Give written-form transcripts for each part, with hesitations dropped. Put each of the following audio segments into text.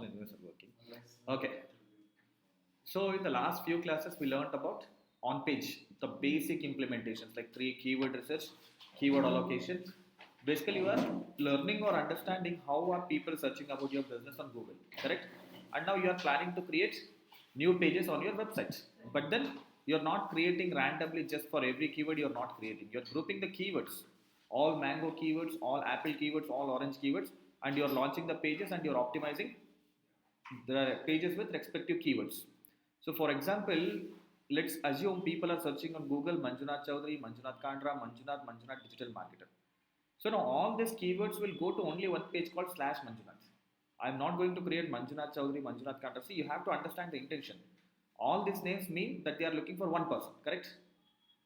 universal working. Okay. So in the last few classes, we learned about on-page, the basic implementations like 3 keyword research, keyword allocation. Basically, you are learning or understanding how are people searching about your business on Google, correct? And now you are planning to create new pages on your website. But then you're not creating randomly just for every keyword you're not creating. You're grouping the keywords, all mango keywords, all apple keywords, all orange keywords, and you're launching the pages and you're optimizing the pages with respective keywords. So, for example, let's assume people are searching on Google Manjunath Chaudhary, Manjunath Kandra, Manjunath Digital Marketer. So now all these keywords will go to only one page called slash Manjunath. I'm not going to create Manjunath Chaudhary, Manjunath Kandra. See, you have to understand the intention. All these names mean that they are looking for one person, correct?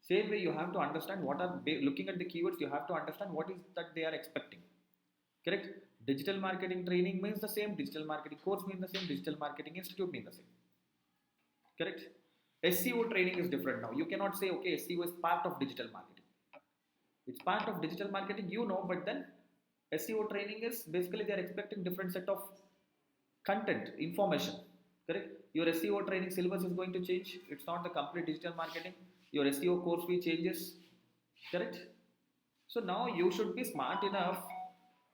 Same way, you have to understand what are looking at the keywords. You have to understand what is that they are expecting. Correct? Digital marketing training means the same, digital marketing course means the same, digital marketing institute means the same. Correct? SEO training is different now. You cannot say, okay, SEO is part of digital marketing. It's part of digital marketing, you know, but then SEO training is basically they are expecting different set of content, information. Correct? Your SEO training syllabus is going to change. It's not the complete digital marketing. Your SEO course fee changes. Correct? So now you should be smart enough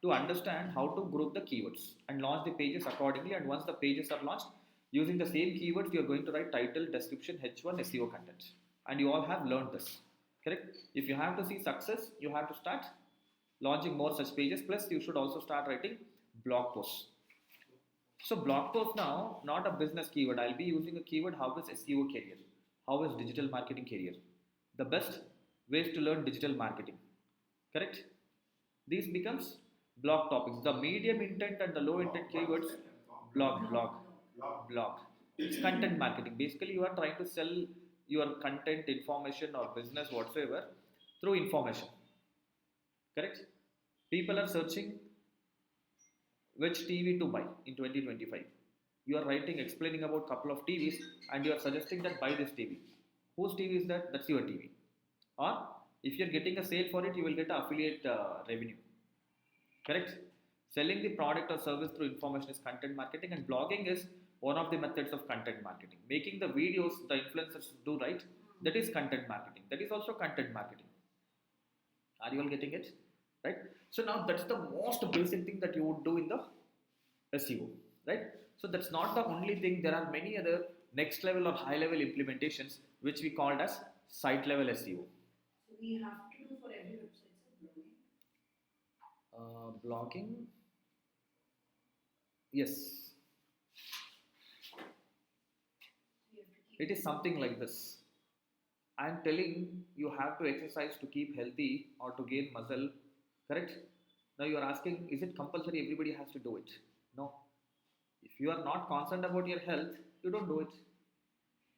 to understand how to group the keywords and launch the pages accordingly. And once the pages are launched, using the same keywords, you are going to write title, description, H1, SEO content. And you all have learned this. Correct? If you have to see success, you have to start launching more such pages. Plus, you should also start writing blog posts. So, blog post now, not a business keyword. I'll be using a keyword how is SEO career? How is digital marketing career? The best ways to learn digital marketing. Correct? These becomes blog topics. The medium intent and the low intent keywords, blog. It's content marketing. Basically, you are trying to sell your content, information, or business whatsoever through information. Correct? People are searching which TV to buy in 2025. You are writing, explaining about couple of TVs, and you are suggesting that buy this TV. Whose TV is that? That's your TV. Or if you're getting a sale for it, you will get affiliate revenue. Correct? Selling the product or service through information is content marketing, and blogging is one of the methods of content marketing. Making the videos the influencers do, right? That is content marketing. That is also content marketing. Are you all getting it? Right? So now that's the most basic thing that you would do in the SEO. Right? So that's not the only thing. There are many other next level or high level implementations which we called as site level SEO. So we have to do for every website blogging. Blogging, yes. It is something like this. I am telling you have to exercise to keep healthy or to gain muscle, correct? Now you are asking, is it compulsory everybody has to do it? No. If you are not concerned about your health, you don't do it.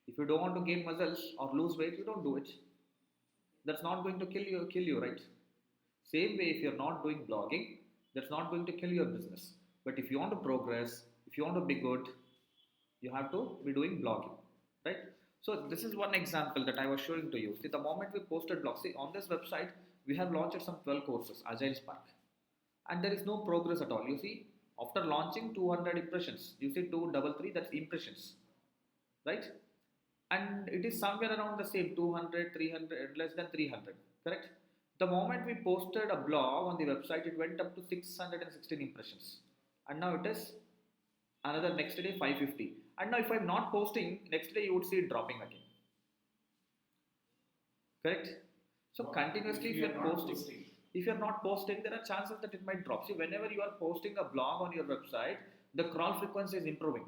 If you don't want to gain muscles or lose weight, you don't do it. That's not going to kill you, right? Same way, if you're not doing blogging, that's not going to kill your business. But if you want to progress, if you want to be good, you have to be doing blogging, right? So this is one example that I was showing to you. See, the moment we posted blog, see on this website, we have launched some 12 courses, Agile Spark, and there is no progress at all. You see, after launching 200 impressions, you see 233, that's impressions, right? And it is somewhere around the same 200, 300, less than 300, correct? The moment we posted a blog on the website, it went up to 616 impressions, and now it is another next day 550. And now if I'm not posting, next day you would see it dropping again. Correct? So continuously if you're not posting, there are chances that it might drop. See, whenever you are posting a blog on your website, the crawl frequency is improving.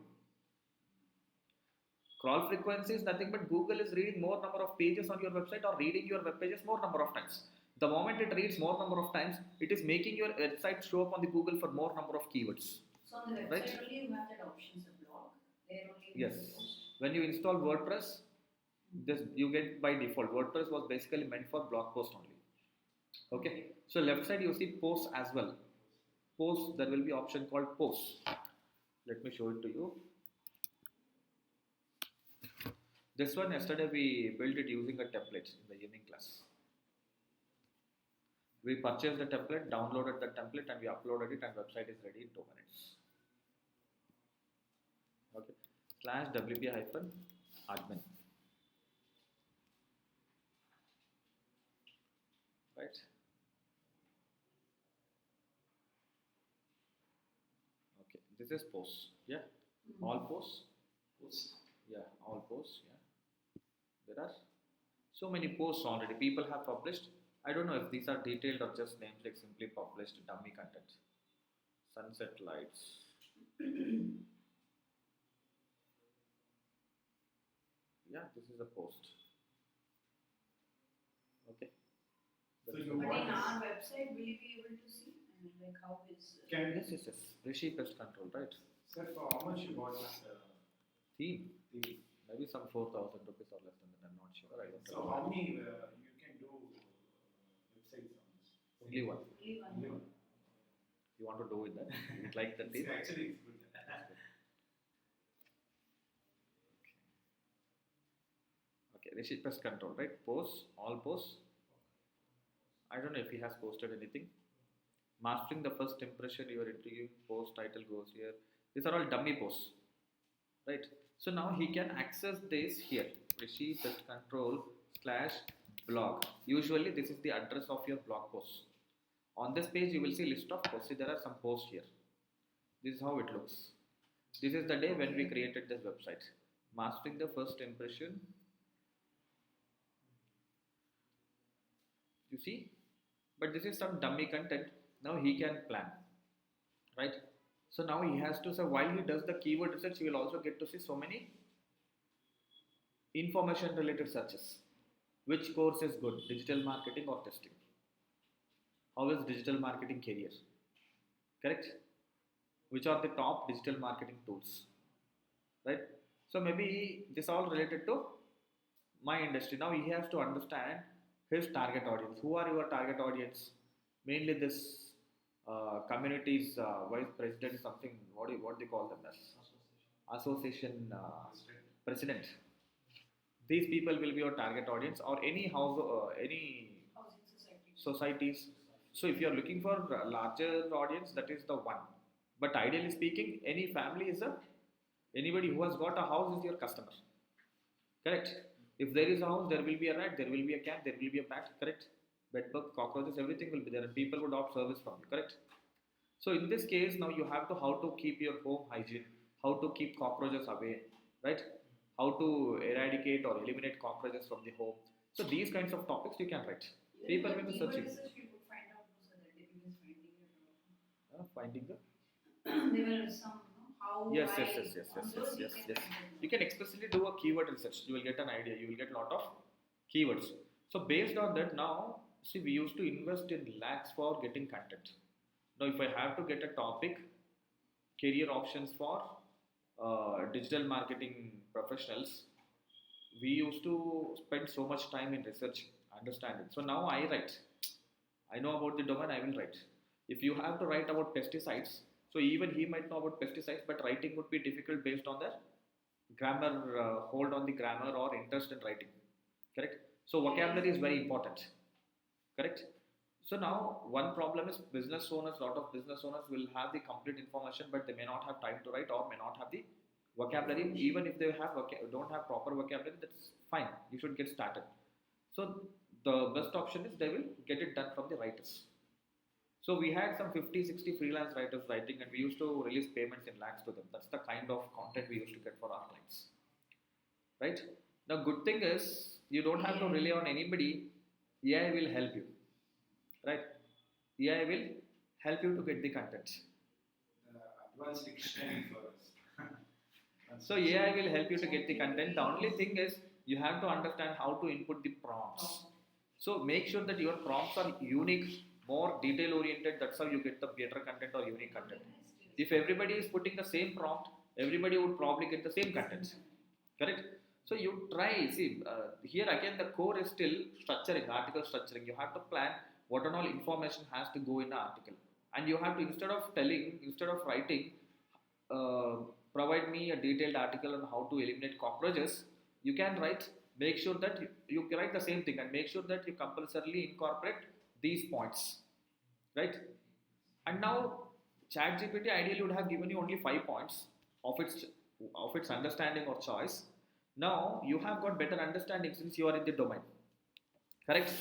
Crawl frequency is nothing but Google is reading more number of pages on your website or reading your web pages more number of times. The moment it reads more number of times, it is making your website show up on the Google for more number of keywords. So on the website right? Only you have that option of blog. There only yes. When you install WordPress, this you get by default. WordPress was basically meant for blog post only. Okay. So left side you see posts as well. Posts, there will be option called posts. Let me show it to you. This one yesterday we built it using a template in the evening class. We purchased the template, downloaded the template, and we uploaded it, and website is ready in 2 minutes. Okay. Slash WP hyphen admin. Right. Okay. This is posts. Yeah. All posts. Yeah. All posts. Yeah. There are so many posts already. People have published. I don't know if these are detailed or just names like simply published dummy content. Sunset lights. Yeah, this is a post. Okay. So That's you it. But want in this? our website, will you be able to see? I mean, like how is. Can Yes, yes, yes. Rishi Pest Control, right? sir, for how much you bought this Theme. theme? Maybe some 4,000 rupees or less than that. I'm not sure. I don't So know. how many you can do websites on this? Only one. Only one. Only one. You want to do with that? You like the theme? Actually, it's good. Okay, Rishi Pest Control, right? Posts, all posts. I don't know if he has posted anything. Mastering the first impression, your interview post title goes here. These are all dummy posts, right? So now he can access this here. Rishi Pest Control slash blog. Usually this is the address of your blog post. On this page you will see list of posts. See, there are some posts here. This is how it looks. This is the day when we created this website. Mastering the first impression. You see? But this is some dummy content. Now he can plan. Right? So now he has to say, while he does the keyword research, he will also get to see so many information related searches. Which course is good? Digital marketing or testing? How is digital marketing career? Correct? Which are the top digital marketing tools? Right? So maybe this all related to my industry. Now he has to understand his target audience. Who are your target audience? Mainly this communities vice president, something, what they call them as association president. These people will be your target audience, or any house, any Housing society. societies. So if you are looking for a larger audience, that is the one. But ideally speaking, any family is a anybody who has got a house is your customer. Correct? If there is a house, there will be a rat, there will be a cat, there will be a bat. Correct? Bed bug, cockroaches, everything will be there, and people would opt service from you. Correct? So in this case, now you have to how to keep your home hygiene, how to keep cockroaches away, right? How to eradicate or eliminate cockroaches from the home. So these kinds of topics you can write. People will be searching. Research we could find out so that they will be Finding the there were some, how yes, I, yes, yes, yes, on yes, those yes, you yes, can yes. find out. You can explicitly do a keyword research. You will get an idea. You will get a lot of keywords. So based on that, now see we used to invest in lakhs for getting content. Now if I have to get a topic, career options for digital marketing professionals, we used to spend so much time in research, understanding. So now I write. I know about the domain, I will write. If you have to write about pesticides, so even he might know about pesticides, but writing would be difficult based on the grammar, hold on the grammar or interest in writing. Correct? So vocabulary is very important. Correct? So now one problem is business owners, lot of business owners will have the complete information, but they may not have time to write or may not have the vocabulary. Even if they have don't have proper vocabulary, that's fine. You should get started. So the best option is they will get it done from the writers. So we had some 50, 60 freelance writers writing, and we used to release payments in lakhs to them. That's the kind of content we used to get for our clients. Right? The good thing is you don't have to rely on anybody. AI will help you. Right? AI will help you to get the content. The advanced dictionary for us. So AI will help you to get the content. The only thing is you have to understand how to input the prompts. So make sure that your prompts are unique, more detail oriented. That's how you get the better content or unique content. If everybody is putting the same prompt, everybody would probably get the same content. Correct? So you try, see, here again the core is still structuring, article structuring. You have to plan what and all information has to go in the article. And you have to, instead of writing, provide me a detailed article on how to eliminate cockroaches, you can write, make sure that you write the same thing and make sure that you compulsorily incorporate these points. Right? And now ChatGPT ideally would have given you only 5 points of its of its understanding or choice. Now you have got better understanding since you are in the domain. Correct?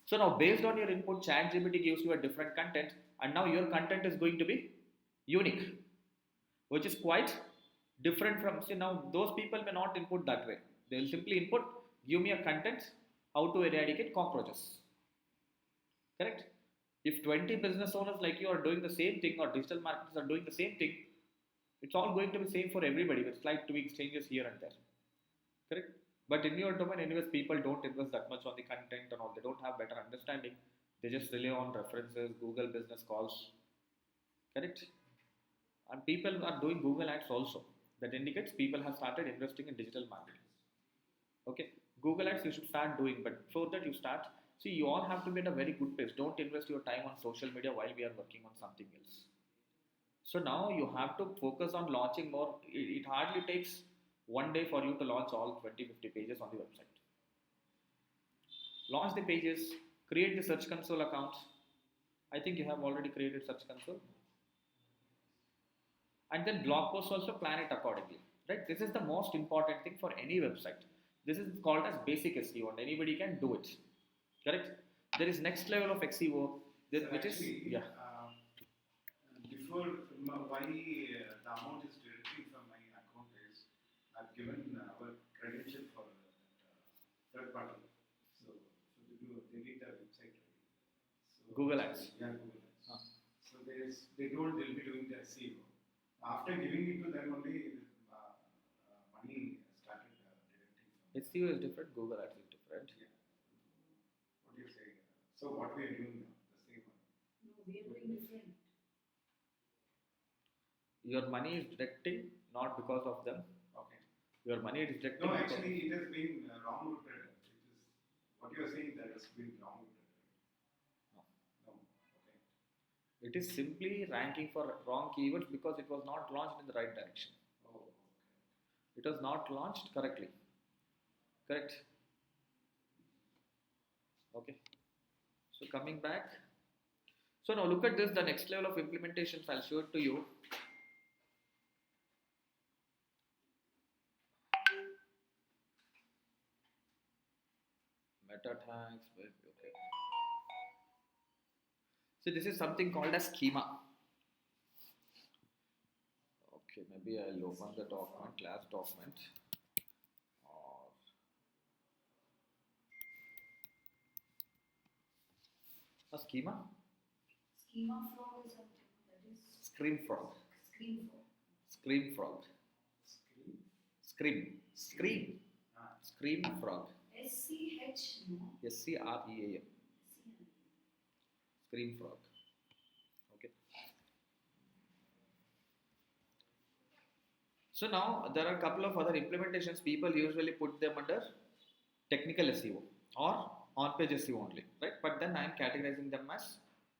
So now based on your input, ChatGPT gives you a different content, and now your content is going to be unique, which is quite different from, see, now those people may not input that way. They will simply input, give me a content, how to eradicate cockroaches. Correct? If 20 business owners like you are doing the same thing, or digital marketers are doing the same thing, it's all going to be same for everybody with slight tweaks, changes here and there. Correct? But in your domain, anyways, people don't invest that much on the content and all. They don't have better understanding. They just rely on references, Google business calls. Correct? And people are doing Google ads also. That indicates people have started investing in digital marketing. Okay, Google ads you should start doing, but before that you start. See, you all have to be at a very good pace. Don't invest your time on social media while we are working on something else. So now you have to focus on launching more. It hardly takes one day for you to launch all 20, 50 pages on the website. Launch the pages, create the search console account. I think you have already created search console. And then blog posts also, plan it accordingly. Right? This is the most important thing for any website. This is called as basic SEO and anybody can do it. Correct? There is next level of SEO, which is, yeah. Before why the amount is directly from my account is I've given our credential for third party. So they need the website. So, Google Ads. Yeah, Google Ads. So they told they'll be doing the SEO. After giving it to them only, money started deducting from. SEO is different, Google Ads is different. Yeah. What do you say? So what we are doing now, the same one. No, we are doing different. Your money is deducting not because of them. Okay. Your money is deducting. No, actually, it has been wrong routed. It is what you are saying that has been wrong routed. No. Okay. It is simply ranking for wrong keywords because it was not launched in the right direction. Oh, okay. It was not launched correctly. Correct? Okay. So coming back. So now look at this, the next level of implementations, I'll show it to you. Meta tags, okay. So this is something called as schema. Okay, maybe I'll open the document, class document. Or a schema? Schema frog is something that is Scream frog. screen frog. Scream frog. Scream. Scream. Scream frog. SCH, no? SCREAM. Scream frog. Okay. So now there are a couple of other implementations. People usually put them under technical SEO or on-page SEO only, right? But then I am categorizing them as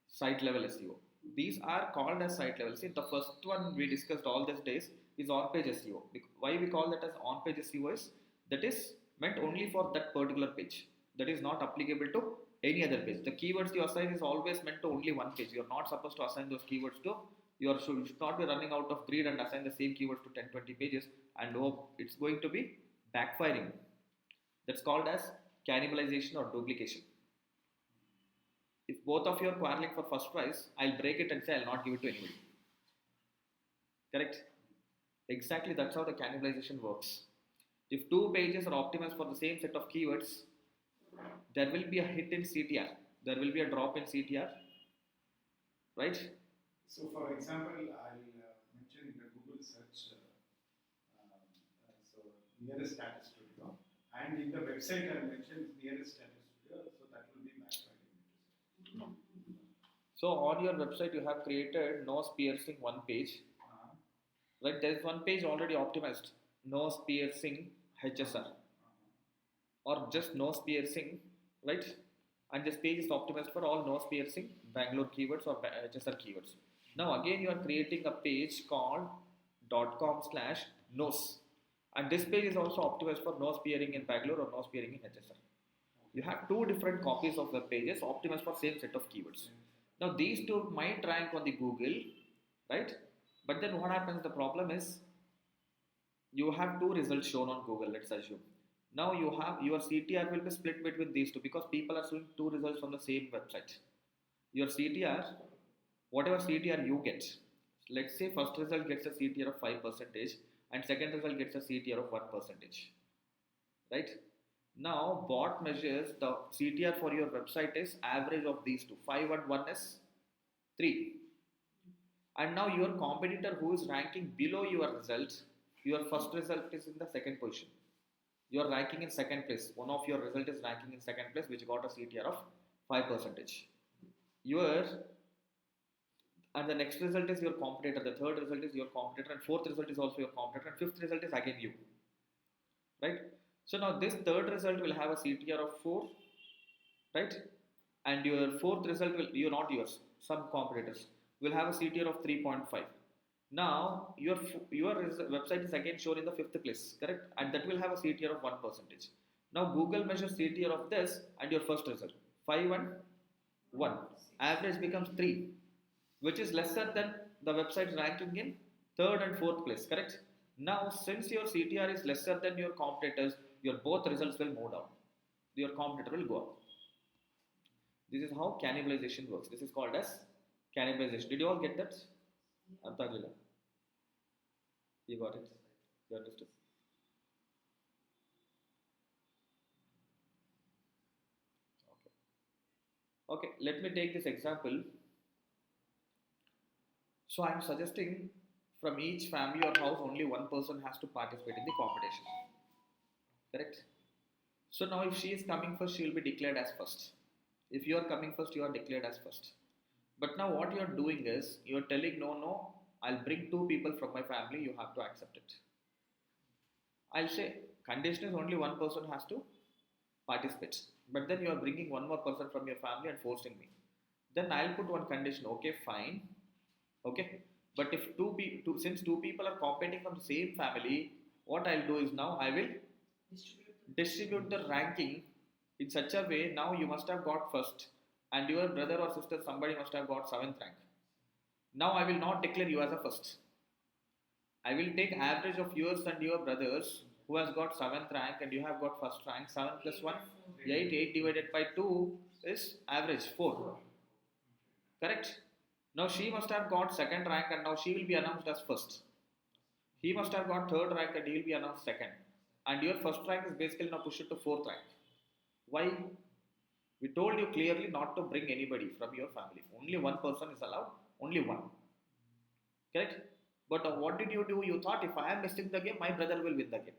site level SEO. These are called as site level. See, the first one we discussed all these days is on-page SEO. Why we call that as on-page SEO is that is meant only for that particular page. That is not applicable to any other page. The keywords you assign is always meant to only one page. You are not supposed to assign those keywords to. You should not be running out of greed and assign the same keywords to 10, 20 pages and hope it's going to be backfiring. That's called as cannibalization or duplication. If both of you are quarreling for first prize, I'll break it and say I'll not give it to anybody. Correct? Exactly, that's how the cannibalization works. If two pages are optimized for the same set of keywords, there will be a hit in CTR. There will be a drop in CTR. Right? So, for example, I'll mention in the Google search, so nearest status studio, and in the website I'll mention nearest status studio, so that will be backfiring. So on your website you have created nose piercing one page. Right? There is one page already optimized. Nose piercing HSR. Or just nose piercing, right? And this page is optimized for all nose piercing Bangalore keywords or HSR keywords. Now again you are creating a page called .com/nose, and this page is also optimized for nose piercing in Bangalore or nose piercing in HSR. You have two different copies of web pages optimized for same set of keywords. Now these two might rank on the Google, right? But then what happens? The problem is you have two results shown on Google, let's assume. Now you have your CTR will be split between these two because people are showing two results from the same website. Your CTR, whatever CTR you get, let's say first result gets a CTR of 5% and second result gets a CTR of 1%, right? Now bot measures the CTR for your website is average of these two. 5 and 1 is 3. And now your competitor who is ranking below your results, your first result is in the second position. You are ranking in second place. One of your result is ranking in second place, which got a CTR of 5%. Your and the next result is your competitor. The third result is your competitor, and fourth result is also your competitor, and fifth result is again you. Right? So now this third result will have a CTR of 4, right? And your fourth result will you not yours, some competitors will have a CTR of 3.5. Now your website is again shown in the fifth place, correct? And that will have a CTR of 1%. Now Google measures CTR of this and your first result 5 and 1. Average becomes 3, which is lesser than the website's ranking in third and fourth place, correct? Now, since your CTR is lesser than your competitors, your both results will move down. Your competitor will go up. This is how cannibalization works. This is called as cannibalization. Did you all get that? Artha you got it? You understood? Okay. Okay, let me take this example. So I'm suggesting from each family or house only one person has to participate in the competition. Correct? So now if she is coming first, she will be declared as first. If you are coming first, you are declared as first. But now what you are doing is, you are telling no, I'll bring two people from my family, you have to accept it. I'll say, condition is only one person has to participate. But then you are bringing one more person from your family and forcing me. Then I'll put one condition, okay, fine. Okay. But if since two people are competing from the same family, what I'll do is now I will distribute the ranking in such a way. Now you must have got first, and your brother or sister, somebody must have got 7th rank. Now I will not declare you as a first. I will take average of yours and your brothers who has got 7th rank and you have got first rank. 7 plus 1, 8. 8 divided by 2 is average 4. Correct? Now she must have got second rank and now she will be announced as first. He must have got third rank and he will be announced second. And your first rank is basically now pushed to fourth rank. Why? We told you clearly not to bring anybody from your family. Only one person is allowed. Only one. Correct? But what did you do? You thought if I am missing the game, my brother will win the game.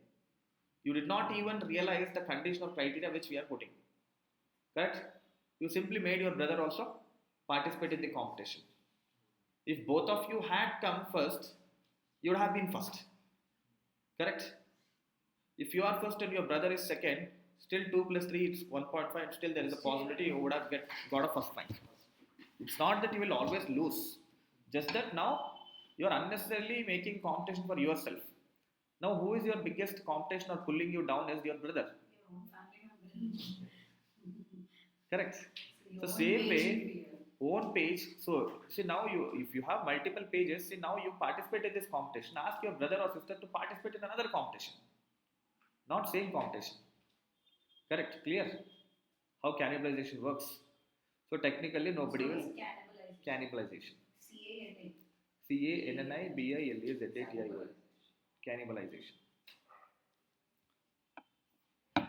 You did not even realize the conditional criteria which we are putting. Correct? You simply made your brother also participate in the competition. If both of you had come first, you would have been first. Correct? If you are first and your brother is second, still 2 plus 3 is 1.5 and still there is a possibility you would have got a first rank. It's not that you will always lose. Just that now you are unnecessarily making competition for yourself. Now who is your biggest competition or pulling you down is your brother. Your own family member. Correct. So your same own way, page will be own page. So see now if you have multiple pages, see now you participate in this competition. Ask your brother or sister to participate in another competition. Not same competition. Correct? Clear? How cannibalization works. So technically nobody will cannibalization. C-A-N-I. CANNIBILAZATION. Cannibalization. Or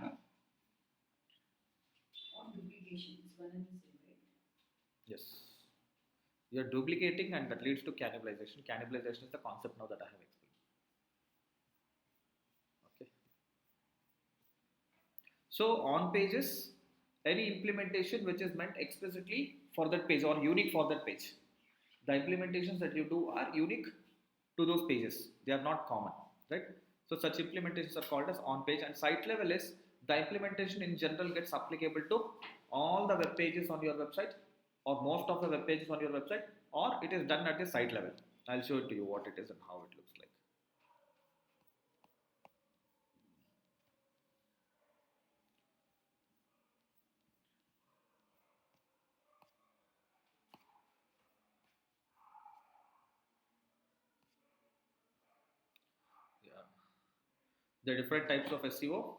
duplication. It's one and the same, right? Yes. You are duplicating and that leads to cannibalization. Cannibalization is the concept now that I have explained. Okay. So on pages, any implementation which is meant explicitly for that page or unique for that page. The implementations that you do are unique to those pages. They are not common, right? So such implementations are called as on page, and site level is the implementation in general gets applicable to all the web pages on your website or most of the web pages on your website, or it is done at the site level. I'll show it to you what it is and how it looks like. Yeah. The different types of SEO.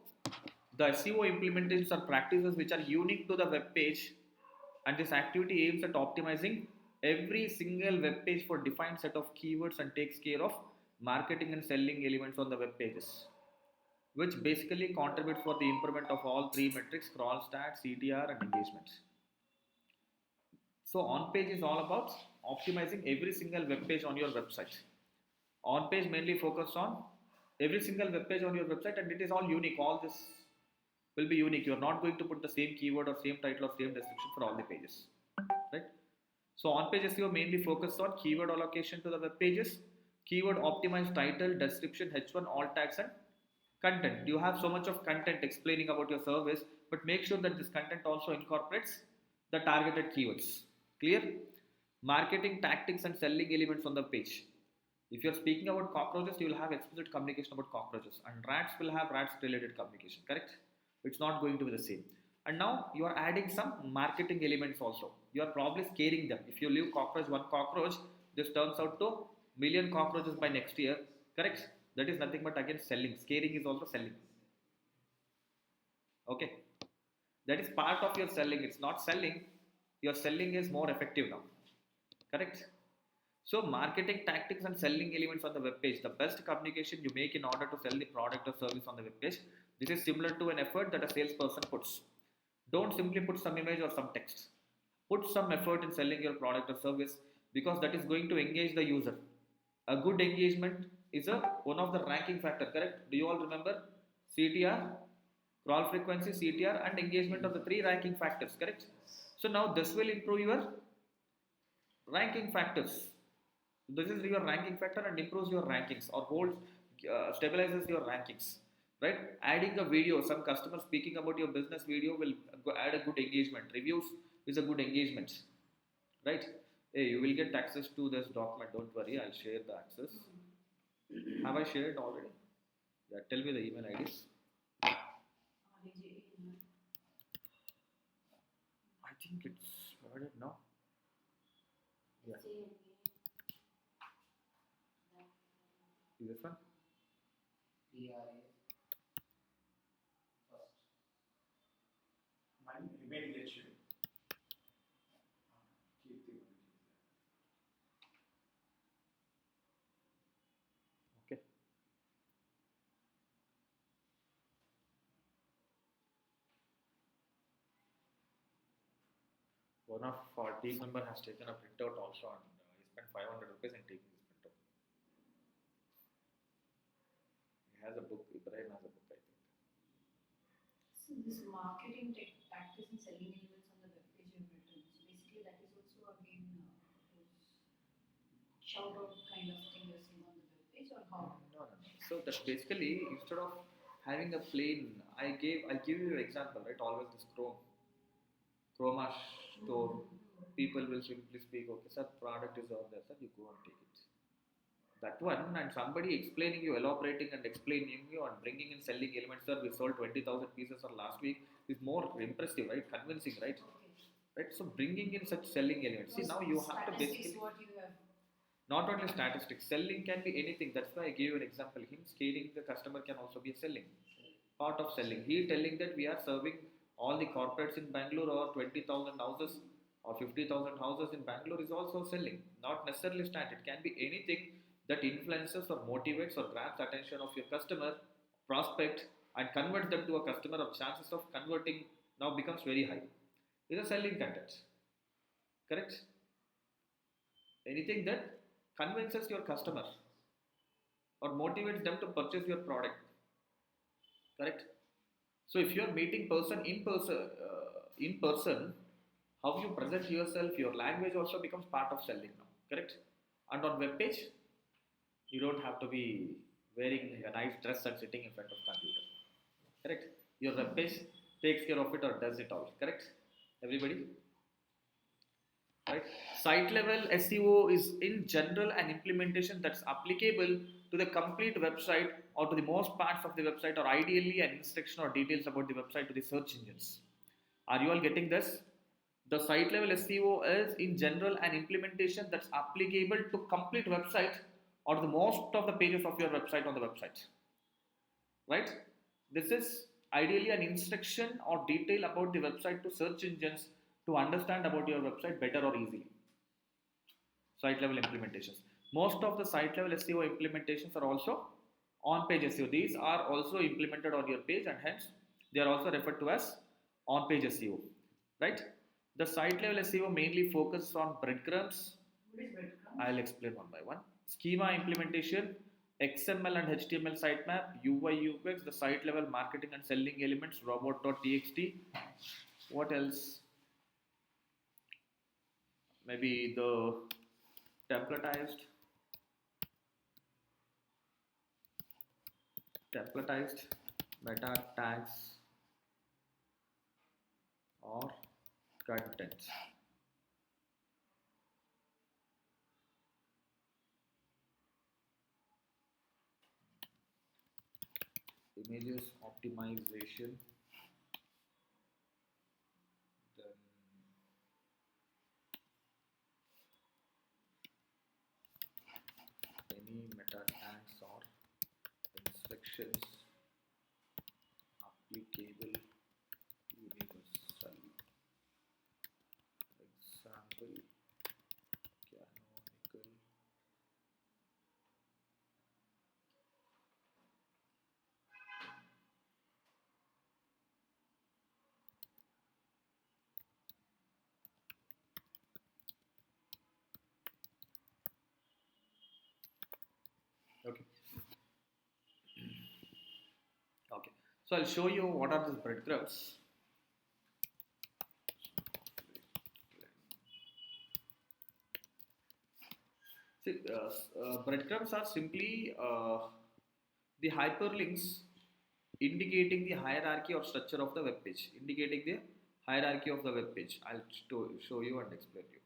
The SEO implementations are practices which are unique to the web page, and this activity aims at optimizing every single web page for defined set of keywords and takes care of marketing and selling elements on the web pages, which basically contributes for the improvement of all three metrics: crawl stats, CTR, and engagement. So on page is all about optimizing every single web page on your website. On page mainly focus on every single web page on your website, and it is all unique. All this will be unique. You are not going to put the same keyword or same title or same description for all the pages, right? So on page SEO mainly focus on keyword allocation to the web pages, keyword optimized title, description, H1, alt tags, and content. You have so much of content explaining about your service, but make sure that this content also incorporates the targeted keywords. Clear? Marketing tactics and selling elements on the page. If you're speaking about cockroaches, you will have explicit communication about cockroaches, and rats will have rats related communication, correct? It's not going to be the same. And now you are adding some marketing elements also. You are probably scaring them. If you leave cockroach, one cockroach, this turns out to million cockroaches by next year, correct? That is nothing but again selling. Scaring is also selling. Okay, that is part of your selling. It's not selling. Your selling is more effective now, correct? So marketing tactics and selling elements on the web page, the best communication you make in order to sell the product or service on the web page. This is similar to an effort that a salesperson puts. Don't simply put some image or some text. Put some effort in selling your product or service, because that is going to engage the user. A good engagement is one of the ranking factor, correct? Do you all remember CTR, crawl frequency, CTR, and engagement of the three ranking factors, correct? So now this will improve your ranking factors. This is your ranking factor and improves your rankings, or stabilizes your rankings, right? Adding a video, some customer speaking about your business video will add a good engagement. Reviews is a good engagement, right? Hey, you will get access to this document, don't worry, I'll share the access. Have I shared already? Yeah, tell me the email IDs. I think it's forwarded now. Yeah. Is this one? First. Mine immediate. Keep the Okay. One of our team member has taken a printout also, and he spent 500 rupees in taking this printout. He has a book, Ibrahim has a book, I think. So this marketing tactics and selling elements on the web page you've written. So basically that is also again those shout out kind of thing you're seeing on the web page, or how? No. So that's basically, instead of having a plain, I'll give you an example, right? Always this Chroma store, people will simply speak, okay, sir, product is out there, sir, you go and take it. That one, and somebody explaining you, elaborating and explaining you, and bringing in selling elements, sir, we sold 20,000 pieces or last week, is more impressive, right? Convincing, right? Okay. Right? So bringing in such selling elements. See, now you have to basically. What you have. Not only statistics, selling can be anything. That's why I gave you an example. Him scaling the customer can also be a selling. Part of selling. He telling that we are serving all the corporates in Bangalore, or 20,000 houses or 50,000 houses in Bangalore is also selling. Not necessarily stat. It can be anything that influences or motivates or grabs attention of your customer, prospect, and converts them to a customer, or chances of converting now becomes very high. Is a selling content. Correct? Anything that convinces your customer or motivates them to purchase your product, correct? So if you are meeting in person, how you present yourself, your language also becomes part of selling now, correct? And on web page, you don't have to be wearing a nice dress and sitting in front of computer, correct? Your web page takes care of it or does it all, correct? Everybody? Right? Site level SEO is in general an implementation that's applicable to the complete website, or to the most parts of the website, or ideally an instruction or details about the website to the search engines. Are you all getting this? The site level SEO is in general an implementation that's applicable to complete website, or the most of the pages of your website on the website. right? This is ideally an instruction or detail about the website to search engines to understand about your website better or easily. Site level implementations. Most of the site level SEO implementations are also on page SEO. These are also implemented on your page and hence they are also referred to as on page SEO, right? The site level SEO mainly focuses on breadcrumbs. What is breadcrumbs? I'll explain one by one. Schema implementation, XML and HTML sitemap, UI UX, the site level marketing and selling elements, robot.txt. What else? Maybe the templatized meta tags or content. Images optimization, then any meta tags or instructions applicable universal. Example, canonical. Okay. Okay. So I'll show you what are these breadcrumbs. See, breadcrumbs are simply the hyperlinks indicating the hierarchy or structure of the web page. Indicating the hierarchy of the web page. I'll show you and explain you.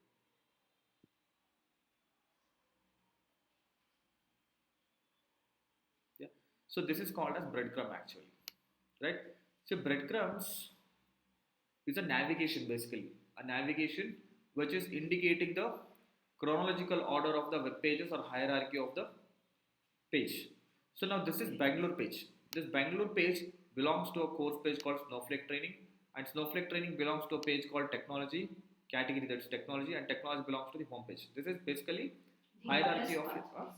Yeah. So this is called as breadcrumb actually, right? So breadcrumbs is a navigation basically, a navigation which is indicating the chronological order of the web pages or hierarchy of the page. So now this is Bangalore page. This Bangalore page belongs to a course page called Snowflake Training, and Snowflake Training belongs to a page called Technology category, that's technology, and technology belongs to the home page. This is basically The hierarchy of address your path,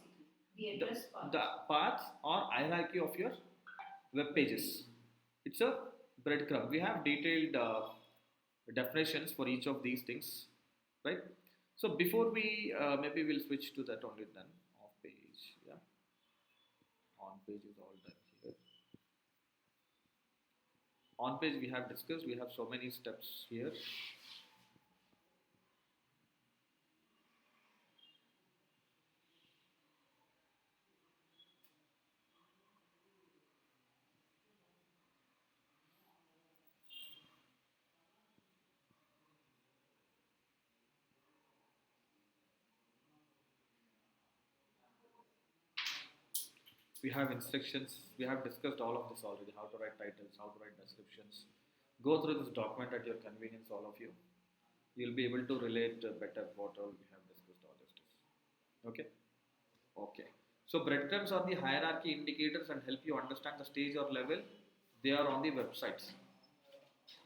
basically. The address path. the paths or hierarchy of your web pages. It's a breadcrumb. We have detailed definitions for each of these things, right? So before we maybe we'll switch to that only then off page. Yeah, on page is all done here. On page we have discussed. We have so many steps here. We have instructions. We have discussed all of this already. How to write titles, how to write descriptions. Go through this document at your convenience, all of you. You'll be able to relate better what all we have discussed all this. Okay. Okay. So breadcrumbs are the hierarchy indicators and help you understand the stage or level they are on the websites.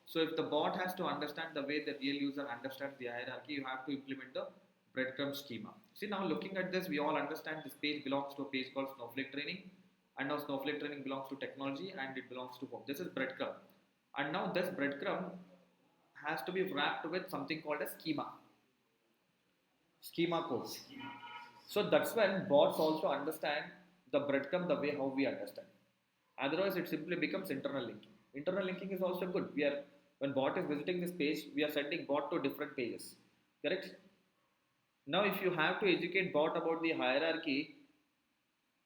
So if the bot has to understand the way the real user understands the hierarchy, you have to implement the breadcrumb schema. See, now looking at this, we all understand this page belongs to a page called Snowflake Training, and now Snowflake Training belongs to technology and it belongs to home. This is breadcrumb. And now this breadcrumb has to be wrapped with something called a schema code. So that's when bots also understand the breadcrumb the way how we understand. Otherwise, it simply becomes internal linking. Internal linking is also good. We are when bot is visiting this page, we are sending bot to different pages. Correct? Now, if you have to educate bot about the hierarchy,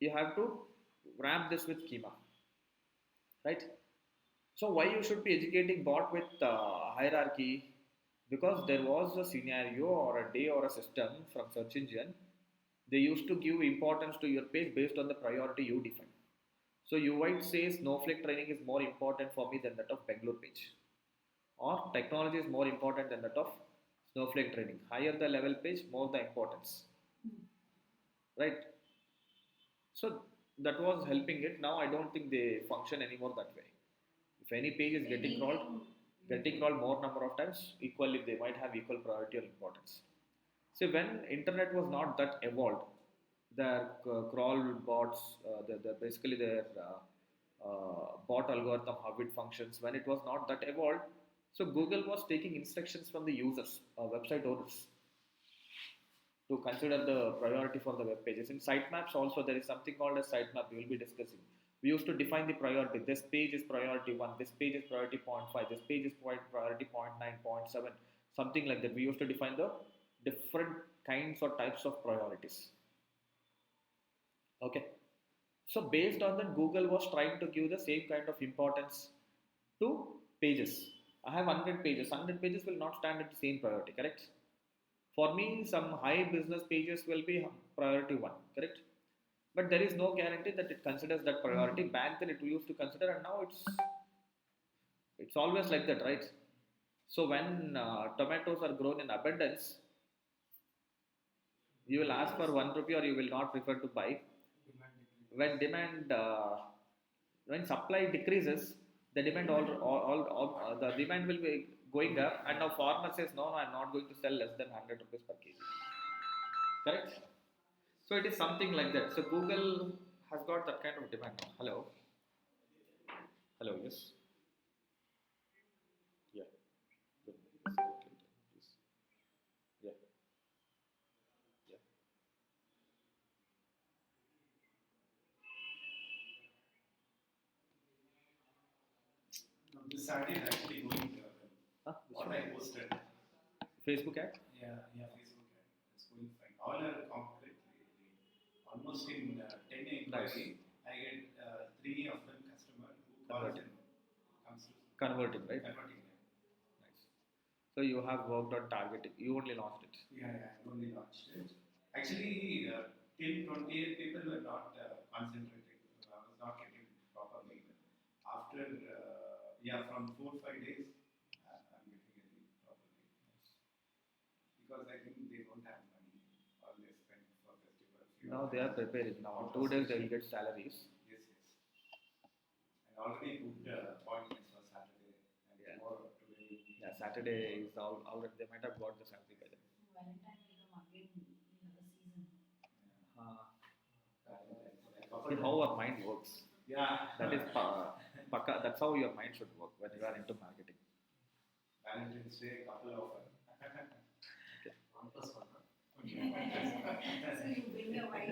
you have to wrap this with schema, right? So why you should be educating bot with hierarchy? Because there was a scenario or a day or a system from search engine. They used to give importance to your page based on the priority you define. So you might say Snowflake Training is more important for me than that of Bangalore page, or technology is more important than that of Snowflake Training. Higher the level page, more the importance, right? So that was helping it. Now I don't think they function anymore that way. If any page is getting crawled more number of times, equally they might have equal priority or importance. See, when internet was not that evolved, their crawl bots, basically their bot algorithm, how it functions, when it was not that evolved, so Google was taking instructions from the users, website owners, to consider the priority for the web pages. In sitemaps also there is something called a sitemap we will be discussing. We used to define the priority. This page is priority 1, this page is priority 0.5, this page is priority 0.9, 0.7, something like that. We used to define the different kinds or types of priorities. Okay. So based on that, Google was trying to give the same kind of importance to pages. I have 100 pages. 100 pages will not stand at the same priority, correct? For me, some high business pages will be priority 1, correct? But there is no guarantee that it considers that priority. Back then it used to consider, and now it's always like that, right? So when tomatoes are grown in abundance, you will ask for 1 rupee or you will not prefer to buy. When demand, when supply decreases, the demand the demand will be going up, and now farmer says, no, I'm not going to sell less than 100 rupees per kg. Correct? So it is something like that. So Google has got that kind of demand. Hello. Hello. Yes. Yeah. Good. Please. Yeah. Yeah. No, this ad is actually going Huh? well. What I posted. Facebook ad? Yeah, Facebook ad. It's going fine. All are completely almost in 10 inquiry. I get 3 of them customer who calls Converting. and comes to Converting, right? converting them. Nice. So you have worked on targeting. You only launched it. Yeah, I only launched it. Actually, till 28 people were not concentrating. I was not getting proper lead. After, from 4-5 days, I'm getting a lead properly. Because I think they don't have money. All they spend for festival. Now they are preparing. Now in 2 days they will get salaries. Yes. And already booked appointments for Saturday and Yeah. tomorrow, today. Yeah, Saturday is already. They might have got the salary by then. Valentine will come again in another season. See how our mind works. Yeah. That is paka. That's how your mind should work when you are into marketing. Valentine's Day, couple of Okay. one plus one. So you bring your wife.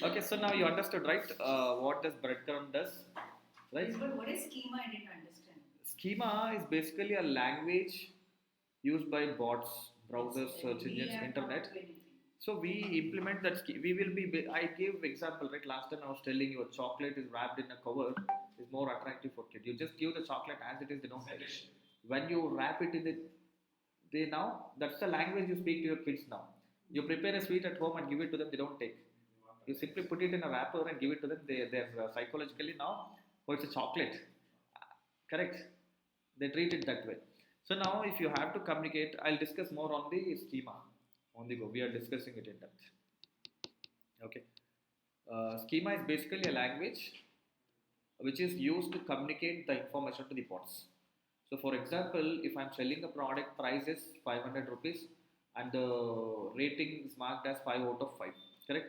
Okay. So now you understood, right? What this breadcrumb does, right? Yes, but what is schema? I didn't understand. Schema is basically a language used by bots, browsers, search We engines, have internet. not do anything. So we implement that. We will be. I gave example, right? Last time I was telling you a chocolate is wrapped in a cover is more attractive for kids. You just give the chocolate as it is. They don't take it. When you wrap it in the, they now that's the language you speak to your kids now. You prepare a sweet at home and give it to them. They don't take. You simply put it in a wrapper and give it to them. They're psychologically now. Oh, it's a chocolate. Correct. They treat it that way. So now, if you have to communicate, I'll discuss more on the schema on the go. We are discussing it in depth. Okay. Schema is basically a language which is used to communicate the information to the bots. So, for example, if I'm selling a product, price is 500 rupees and the rating is marked as 5 out of 5, correct?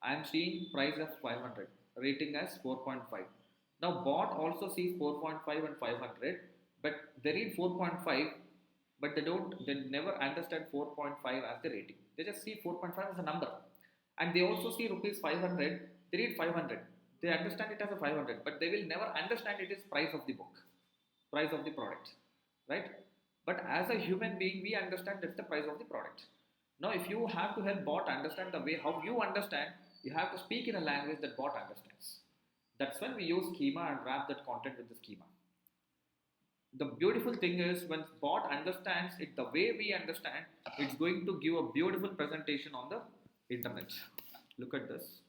I am seeing price as 500, rating as 4.5. Now, bot also sees 4.5 and 500, but they read 4.5, but they never understand 4.5 as the rating. They just see 4.5 as a number, and they also see rupees 500. They read 500. They understand it as a 500, but they will never understand it is price of the book, price of the product, right? But as a human being, we understand that's the price of the product. Now, if you have to help bot understand the way how you understand, you have to speak in a language that bot understands. That's when we use schema and wrap that content with the schema. The beautiful thing is when bot understands it the way we understand, it's going to give a beautiful presentation on the internet. Look at this.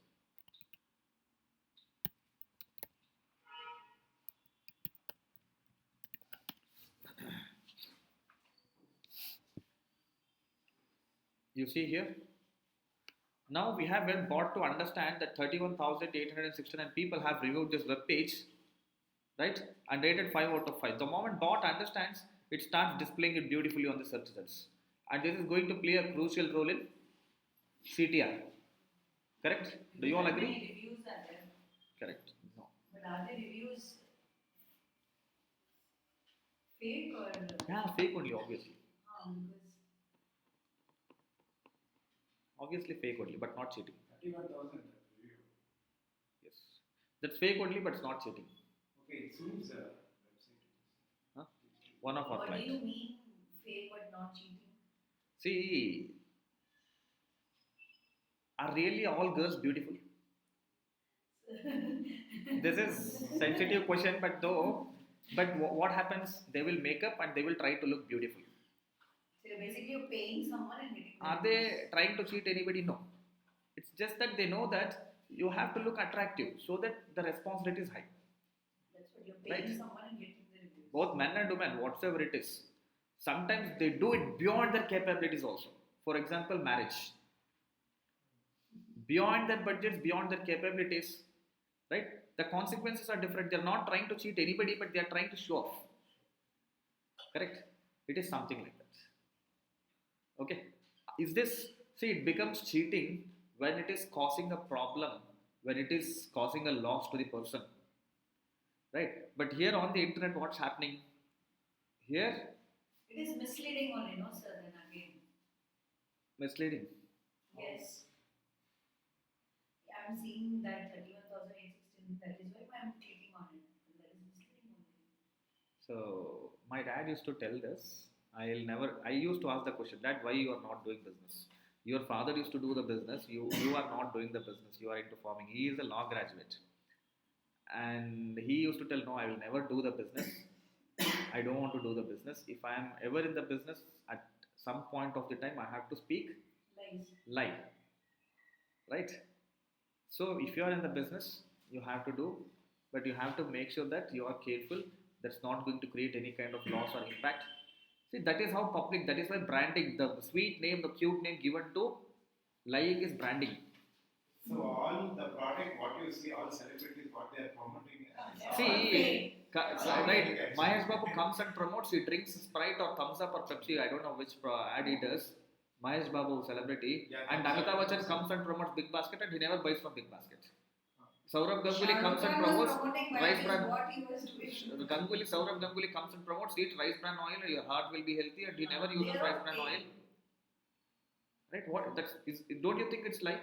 You see here, Now we have been brought to understand that 31,869 people have reviewed this web page, right? And rated 5 out of 5. The moment bot understands, it starts displaying it beautifully on the search results. And this is going to play a crucial role in CTR. Correct? Do you all How many agree? reviews are there? Correct. No. But are the reviews fake or? Yeah, fake only, obviously. Because Obviously fake only, but not cheating. 31,000 review. Yes. That's fake only, but it's not cheating. Okay, it suits website. Huh? One of our what do clients. you mean fake but not cheating? See, are really all girls beautiful? This is sensitive question, but what happens? They will make up and they will try to look beautiful. So basically you're paying someone and getting Are they trying to cheat anybody? No. It's just that they know that you have to look attractive so that the response rate is high. That's what you're paying Right. someone and getting the reviews. Both men and women, whatsoever it is. Sometimes they do it beyond their capabilities also. For example, marriage. Beyond their budgets, beyond their capabilities, right? The consequences are different. They're not trying to cheat anybody, but they are trying to show off. Correct? It is something like that. Okay. Is this, see, it becomes cheating when it is causing a problem, when it is causing a loss to the person. Right? But here on the internet, what's happening? Here, It is misleading only, no sir, then again. misleading. Yes. I'm seeing that 31,816, that is why I'm clicking on it. And that is misleading only. So my dad used to tell this. I used to ask the question, Dad, why you are not doing business? Your father used to do the business. You are not doing the business. You are into farming. He is a law graduate. And he used to tell, no, I will never do the business. I don't want to do the business. If I am ever in the business, at some point of the time, I have to speak Lies. lie. Right? So if you are in the business, you have to do, but you have to make sure that you are careful. That's not going to create any kind of loss or impact. See, that is how public, that is why branding, the sweet name, the cute name given to lying is branding. So all the product, what you see, all celebrities, what they are promoting. See, right, Okay. Mahesh Babu comes and promotes, he drinks Sprite or Thumbs Up or Pepsi, I don't know which ad he does. Mahesh Babu, celebrity, Yeah, and Thumbs Up. Amitabh Bachchan comes and promotes Big Basket and he never buys from Big Basket. Saurabh Ganguly Shah comes Rukh and Khan was promotes promoting rice Bibles, bran. what he was doing. Saurabh Ganguly comes and promotes eat rice bran oil and your heart will be healthy and he never uses They rice are bran fake. oil. Right? What? Don't you think it's like?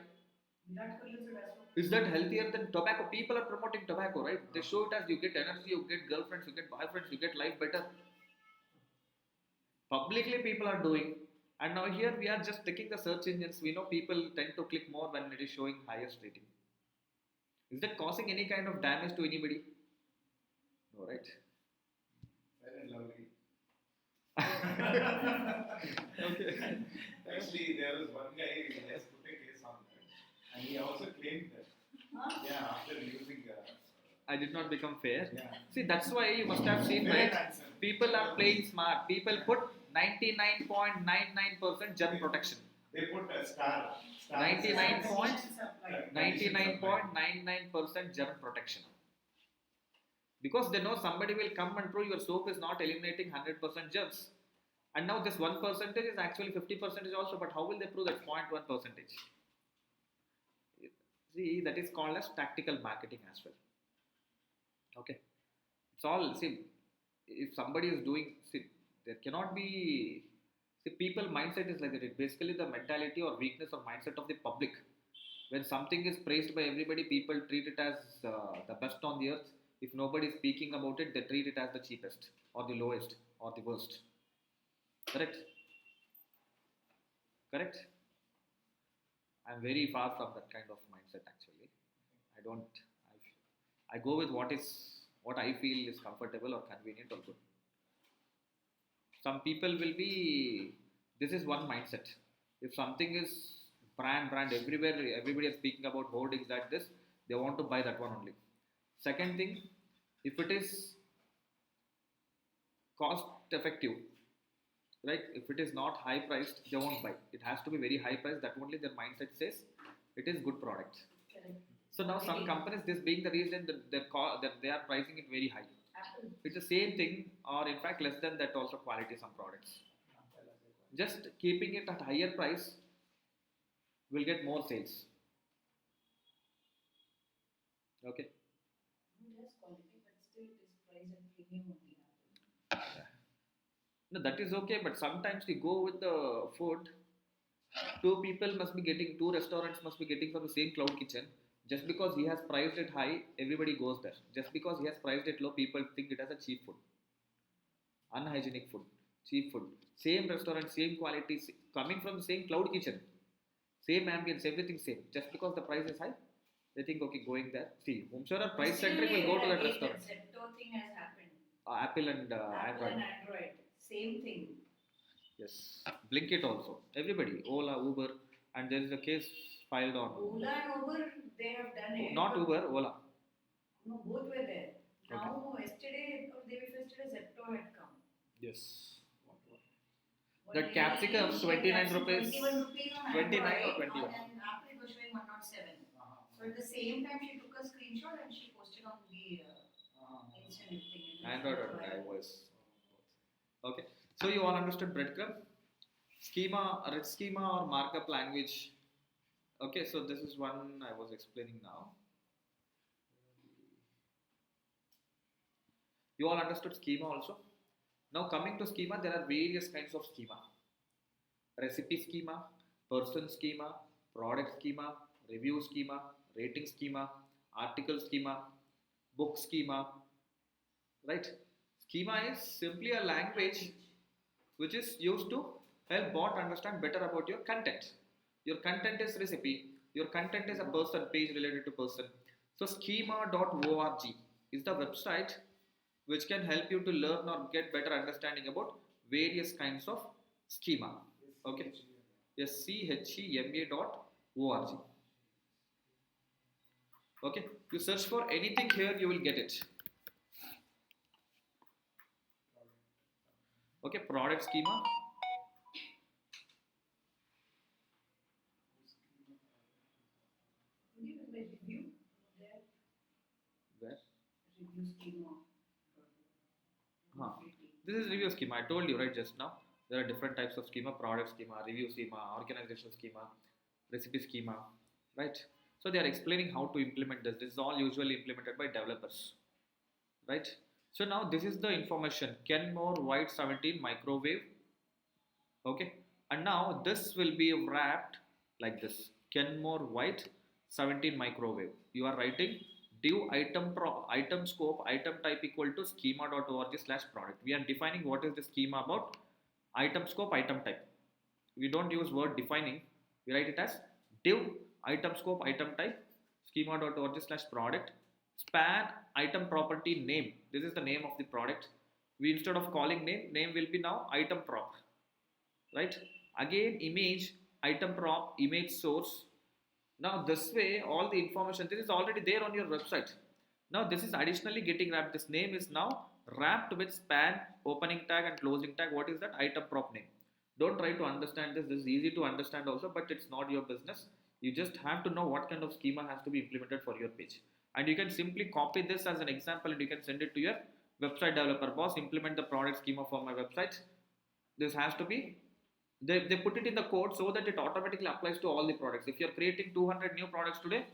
Virat Kohli also does what? Is that healthier than tobacco? People are promoting tobacco, right? They show it as you get energy, you get girlfriends, you get boyfriends, you get life better. Publicly, people are doing. And now here we are just taking the search engines. We know people tend to click more when it is showing highest rating. Is that causing any kind of damage to anybody? No, right? Fair and lovely. Okay. Actually, there was one guy who just put a case on that, and he also claimed that. Huh? Yeah, after using. I did not become fair. Yeah. See, that's why you must have seen, Fair right? answer. People are playing smart. People put 99.99% germ protection. They put a star. 99 points. Supply. 99.99% germ protection. Because they know somebody will come and prove your soap is not eliminating 100% germs. And now this 1% is actually 50% also, but how will they prove that 0.1%? See, that is called as tactical marketing as well. Okay. It's all, see, if somebody is doing, see, there cannot be, see, people mindset is like that. It's basically the mentality or weakness or mindset of the public. When something is praised by everybody, people treat it as the best on the earth. If nobody is speaking about it, they treat it as the cheapest or the lowest or the worst. Correct? Correct? I'm very far from that kind of mindset actually. I don't, I go with what I feel is comfortable or convenient or good. Some people will be, this is one mindset. If something is brand everywhere, everybody is speaking about hoardings that this, they want to buy that one only. Second thing, if it is cost effective, right? If it is not high priced, they won't buy. It has to be very high priced. That only their mindset says It is good product. Correct. So now some Quality. companies, this being the reason that that they are pricing it very high. Apple. It's the same thing, or in fact less than that also quality some products. Just keeping it at higher price will get more sales. Okay. It has quality, but still it is priced at premium only. Apple. No, that is okay, but sometimes we go with the food. Two restaurants must be getting from the same cloud kitchen. Just because he has priced it high, everybody goes there. Just because he has priced it low, people think it as a cheap food, unhygienic food, cheap food. Same restaurant, same quality, coming from the same cloud kitchen, same ambience, everything same. Just because the price is high, they think okay, going there. See, whomsoever price centric will go to that restaurant. Zepto thing has happened. Apple and Apple Android. and Android, same thing. Yes, Blinkit also. Everybody, Ola, Uber, and there is a case filed on. Ola and Uber, they have done it. Not Uber, Ola. No, both were there. Now, yesterday or the day before yesterday, Zepto had come. Yes. What That capsicum, 29 rupees. 21 rupees on 29 or Android, 21? and Apple it was showing 107. So at the same time, she took a screenshot and she posted on the instant thing. Android or iOS. Okay. So you all understood breadcrumb? Schema, red schema or markup language. Okay, so this is one I was explaining now. You all understood schema also? Now coming to schema, there are various kinds of schema. Recipe schema, person schema, product schema, review schema, rating schema, article schema, book schema, right? Schema is simply a language which is used to help bot understand better about your content. Your content is recipe, your content is a person, page related to person. So schema.org is the website which can help you to learn or get better understanding about various kinds of schema. Okay. Yes, schema.org. Okay. You search for anything here, you will get it. Okay, product schema. Could you remember review there? Where? Review schema. Huh. This is review schema. I told you right just now. There are different types of schema: product schema, review schema, organization schema, recipe schema, right? So they are explaining how to implement this. This is all usually implemented by developers, right? So now this is the information. Kenmore White 17 microwave. Okay, and now this will be wrapped like this. Kenmore White 17 microwave. You are writing div item scope item type equal to schema.org/product. We are defining what is the schema about item scope item type. We don't use word defining. We write it as div item scope item type schema.org/product span item property name. This is the name of the product. We instead of calling name will be now item prop, right? Again image item prop image source. Now this way all the information, this is already there on your website. Now this is additionally getting wrapped. This name is now wrapped with span opening tag and closing tag. What is that? Item prop name. Don't try to understand this. This is easy to understand also, but it's not your business. You just have to know what kind of schema has to be implemented for your page. And you can simply copy this as an example and you can send it to your website developer. Boss, implement the product schema for my website. This has to be, they put it in the code so that it automatically applies to all the products. If you're creating 200 new products today,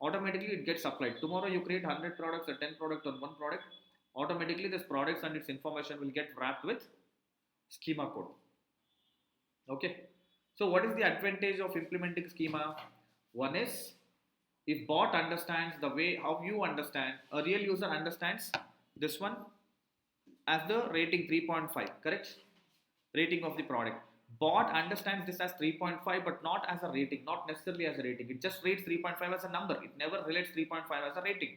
automatically it gets applied. Tomorrow you create 100 products or 10 products on one product, automatically this products and its information will get wrapped with schema code. Okay. So what is the advantage of implementing schema? One is, if bot understands the way how you understand, a real user understands this one as the rating 3.5, correct? Rating of the product. Bot understands this as 3.5 but not as a rating, not necessarily as a rating. It just rates 3.5 as a number. It never relates 3.5 as a rating.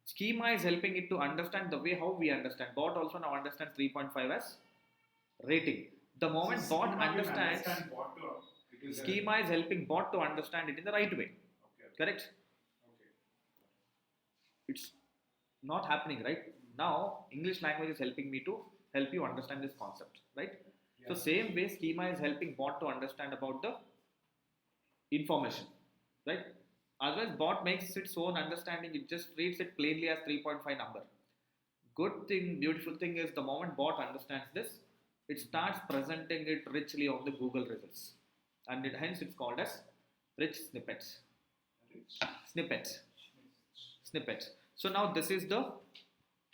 Schema is helping it to understand the way how we understand. Bot also now understands 3.5 as rating. The moment So bot schema will understands, understand what it is schema is helping bot to understand it in the right way. Okay. Correct? Okay. It's not happening, right? Now English language is helping me to help you understand this concept, right? So Yeah. same way schema is helping bot to understand about the information. right? Otherwise, bot makes its own understanding. It just treats it plainly as 3.5 number. Good thing, beautiful thing is the moment bot understands this, it starts presenting it richly on the Google results, and hence it's called as rich snippets. Rich. Snippets. Snippets. So now this is the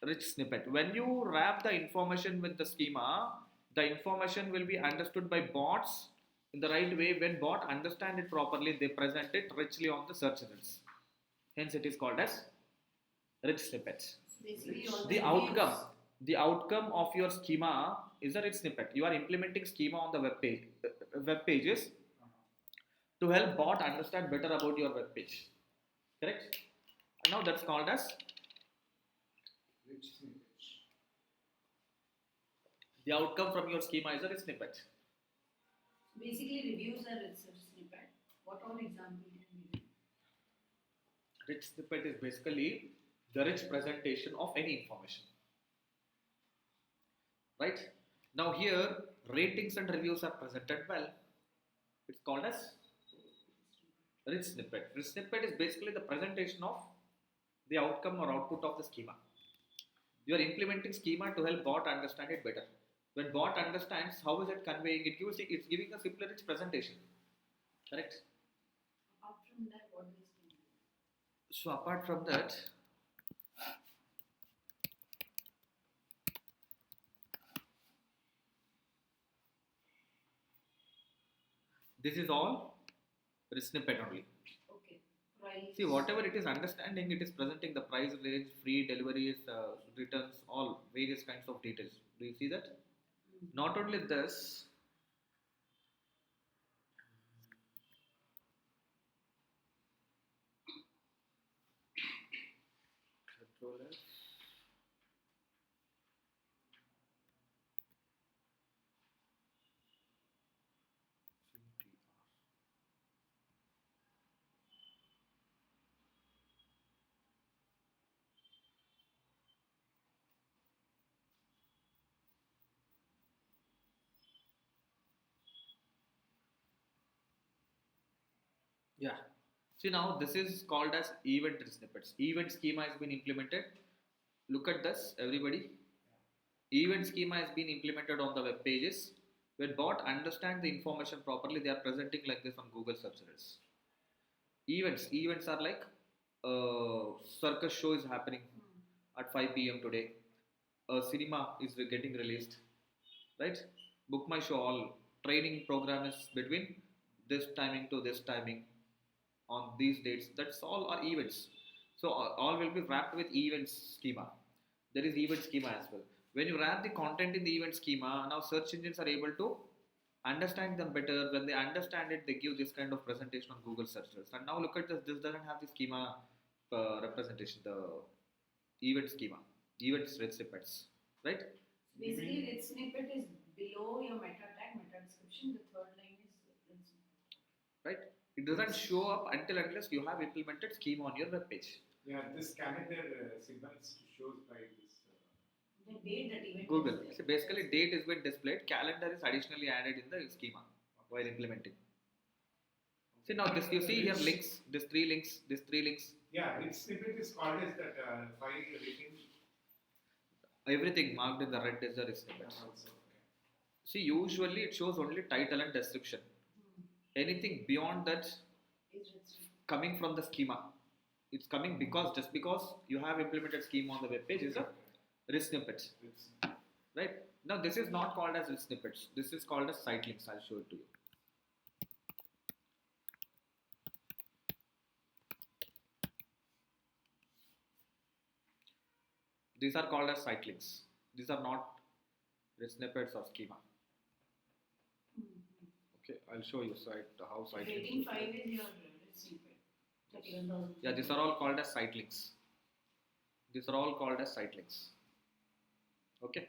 rich snippet. When you wrap the information with the schema, the information will be understood by bots in the right way. When bot understand it properly, they present it richly on the search results. Hence, it is called as rich snippets. So basically, all The the outcome, reviews- the outcome of your schema is a rich snippet. You are implementing schema on the web pages to help bot understand better about your web page. Correct? And now that's called as Rich snippet. the outcome from your schema is a rich snippet. basically reviews are research snippet. What all example can you give? Rich snippet is basically the rich presentation of any information. Right? Now here ratings and reviews are presented well. It's called as rich snippet. Rich snippet is basically the presentation of the outcome or output of the schema. You are implementing schema to help bot understand it better. When bot understands, how is it conveying? It's giving a simpler rich presentation. Correct? Apart from that, what else can you do? So apart from that, this is all rich snippet only. Okay. Price. See, whatever it is understanding, it is presenting the price range, free deliveries, returns, all various kinds of details. Do you see that? Not only this, controller. Yeah. See now this is called as event snippets. Event schema has been implemented. Look at this, everybody. Event schema has been implemented on the web pages. When bot understand the information properly, they are presenting like this on Google search results. Events are like circus show is happening at 5 p.m. today. A cinema is getting released, right? Book my show. All training program is between this timing to this timing on these dates. That's all are events. So all will be wrapped with events schema. There is event schema as well. When you wrap the content in the event schema, now search engines are able to understand them better. When they understand it, they give this kind of presentation on Google search results. And now look at this. This doesn't have the schema representation. The event schema, events snippets, right? So basically, rich snippet is below your meta tag, meta description. The third line is rich snippet. Right? It doesn't show up until unless you have implemented schema on your web page. Yeah, this calendar signals shows by this. The date that event Google. is So there. basically, date is been displayed. Calendar is additionally added in the schema while implementing. See now this you see here links. This three links. This three links. Yeah, its snippet is called as that file rating. Everything marked in the red is the snippet. Also, okay. See usually it shows only title and description. Anything beyond that Is rich snippet. coming from the schema. It's coming just because you have implemented schema on the web page is a rich snippet. It's, Right? Now this is not called as rich snippets. This is called as site links. I'll show it to you. These are called as site links. These are not rich snippets or schema. Okay, I'll show you how site Rating links. 5 is your rich snippet. 31,000. Yeah, these are all called as site links. These are all called as site links. Okay.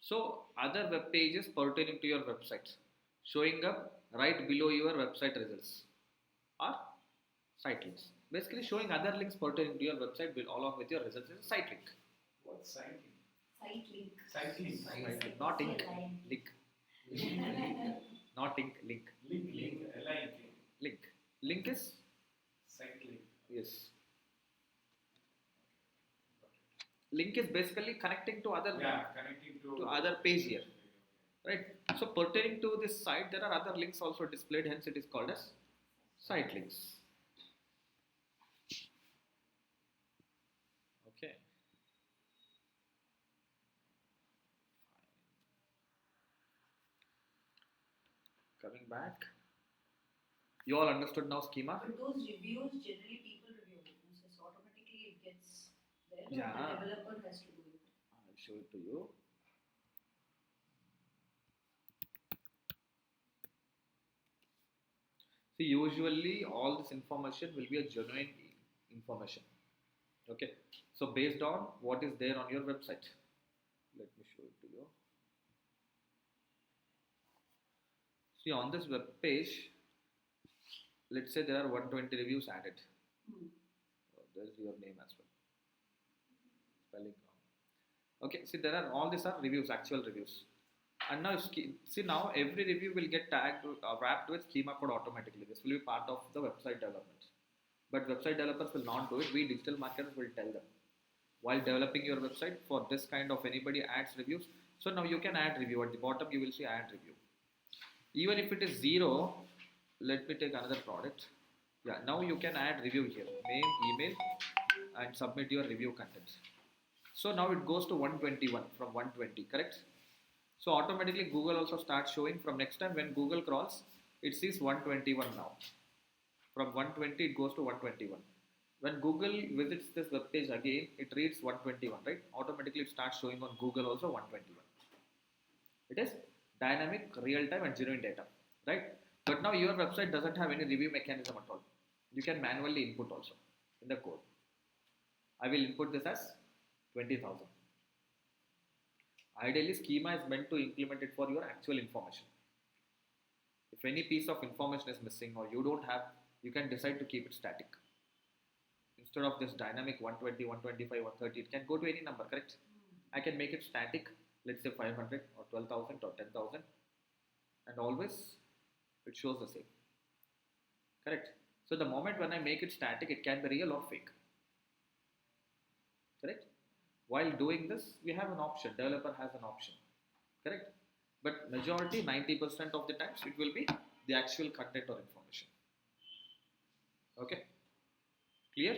So other web pages pertaining to your website showing up right below your website results are site links. Basically showing other links pertaining to your website will along with your results is a site link. what's site link? Site link. Site link. Site link. Not ink. Link. Not ink. Link. Link, L-I-N-K. Link. Link is SiteLevel. Yes. Link is basically connecting to other Connecting to other page here, right? So pertaining to this site, there are other links also displayed. Hence, it is called as site links. Okay. Coming back, you all understood now schema? But those reviews, generally people review it. So automatically it gets there. Yeah. Or the developer has to do it. I'll show it to you. See, usually all this information will be a genuine information. Okay. So based on what is there on your website, let me show it to you. See, on this web page, let's say there are 120 reviews added. There's your name as well. Spelling wrong. Okay, see, there are all these are reviews, actual reviews. And now, see, now every review will get tagged, wrapped with schema code automatically. This will be part of the website development. But website developers will not do it. We digital marketers will tell them. While developing your website for this kind of anybody adds reviews. So now you can add review. At the bottom, you will see add review. Even if it is 0, let me take another product. Yeah, now you can add review here. Name, email, and submit your review content. So now it goes to 121 from 120, correct? So automatically Google also starts showing from next time when Google crawls, it sees 121 now. From 120 it goes to 121. When Google visits this web page again, it reads 121, right? Automatically it starts showing on Google also 121. It is dynamic, real-time and genuine data, right? But now your website doesn't have any review mechanism at all. You can manually input also in the code. I will input this as 20,000. Ideally, schema is meant to implement it for your actual information. If any piece of information is missing or you don't have, you can decide to keep it static. Instead of this dynamic 120, 125, 130, it can go to any number, correct? I can make it static, let's say 500 or 12,000 or 10,000, and always it shows the same. Correct? So the moment when I make it static, it can be real or fake. Correct? While doing this, we have an option. Developer has an option. Correct? But majority, 90% of the times, it will be the actual content or information. Okay? Clear?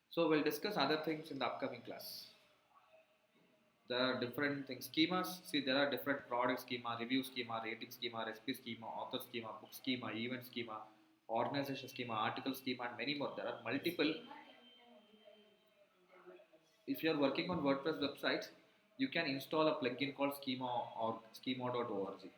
So we'll discuss other things in the upcoming class. There are different things. Schemas, see, there are different product schema, review schema, rating schema, recipe schema, author schema, book schema, event schema, organization schema, article schema, and many more. There are multiple. If you are working on WordPress websites, you can install a plugin called Schema or schema.org.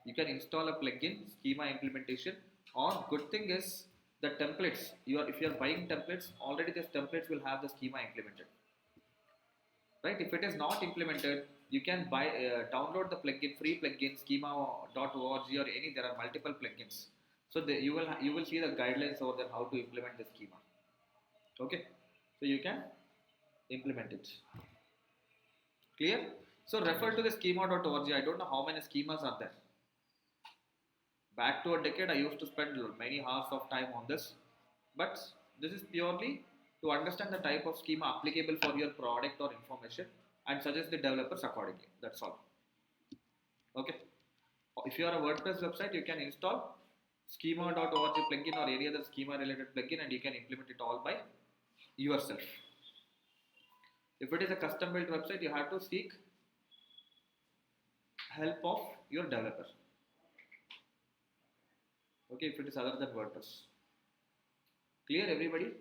You can install a plugin, schema implementation, or good thing is the templates. If you are buying templates, already these templates will have the schema implemented. Right? If it is not implemented, you can buy download the plugin, free plugin, schema.org or any. There are multiple plugins. So you will see the guidelines over there how to implement the schema. Okay, so you can implement it. Clear? So refer to the schema.org. I don't know how many schemas are there. Back to a decade, I used to spend many hours of time on this. But this is purely to understand the type of schema applicable for your product or information and suggest the developers accordingly. That's all. Okay. If you are a WordPress website, you can install schema.org plugin or any other schema related plugin and you can implement it all by yourself. If it is a custom built website, you have to seek help of your developer. Okay, if it is other than WordPress. Clear, everybody?